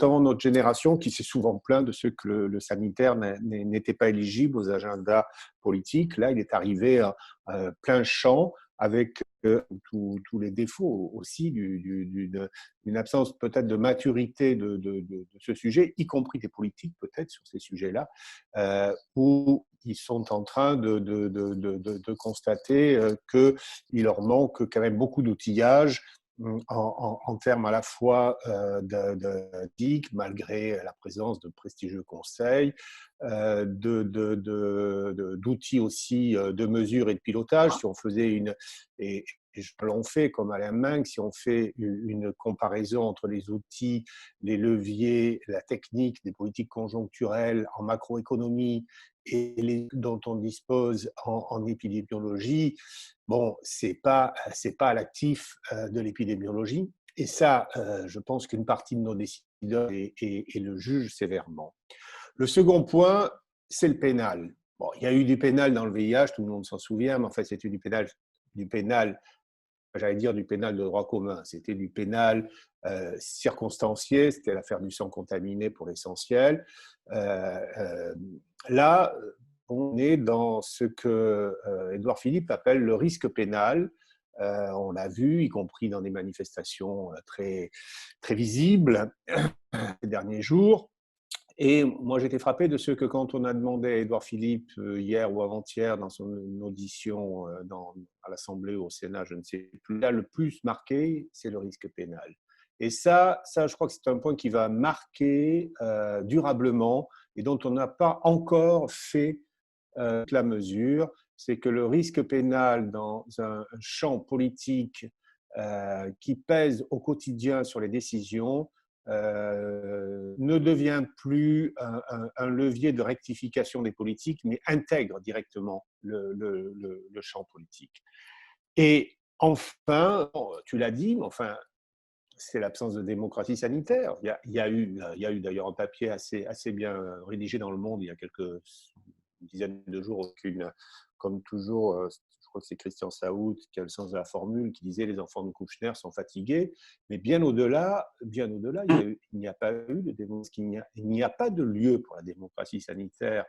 notamment notre génération, qui s'est souvent plaint de ce que le sanitaire n'était pas éligible aux agendas politiques. Là, il est arrivé plein champ avec tous les défauts aussi d'une absence peut-être de maturité de ce sujet, y compris des politiques peut-être sur ces sujets-là, où ils sont en train de constater qu'il leur manque quand même beaucoup d'outillage en termes à la fois d'éthique, malgré la présence de prestigieux conseils, d'outils aussi de mesure et de pilotage. Si on faisait et l'on fait comme Alain Minc, si on fait une comparaison entre les outils, les leviers, la technique des politiques conjoncturelles en macroéconomie et les dont on dispose en épidémiologie, bon, c'est pas à l'actif de l'épidémiologie. Et ça, je pense qu'une partie de nos décideurs et le juge sévèrement. Le second point, c'est le pénal. Bon, il y a eu du pénal dans le VIH, tout le monde s'en souvient, mais en fait, c'était du pénal, j'allais dire du pénal de droit commun. C'était du pénal circonstancié, c'était l'affaire du sang contaminé pour l'essentiel. Là, on est dans ce que Édouard Philippe appelle le risque pénal. On l'a vu, y compris dans des manifestations très, très visibles ces derniers jours. Et moi, j'étais frappé de ce que quand on a demandé à Édouard Philippe hier ou avant-hier dans son audition à l'Assemblée ou au Sénat, je ne sais plus, là, le plus marqué, c'est le risque pénal. Et ça, je crois que c'est un point qui va marquer durablement et dont on n'a pas encore fait la mesure, c'est que le risque pénal dans un champ politique qui pèse au quotidien sur les décisions ne devient plus un levier de rectification des politiques, mais intègre directement le champ politique. Et enfin, tu l'as dit, mais enfin, c'est l'absence de démocratie sanitaire. Il y a eu d'ailleurs un papier assez bien rédigé dans Le Monde il y a quelques dizaines de jours, comme toujours, je crois que c'est Christian Saout qui a le sens de la formule, qui disait les enfants de Kouchner sont fatigués. Mais bien au-delà, il n'y a pas eu de démocratie. Il n'y a pas de lieu pour la démocratie sanitaire.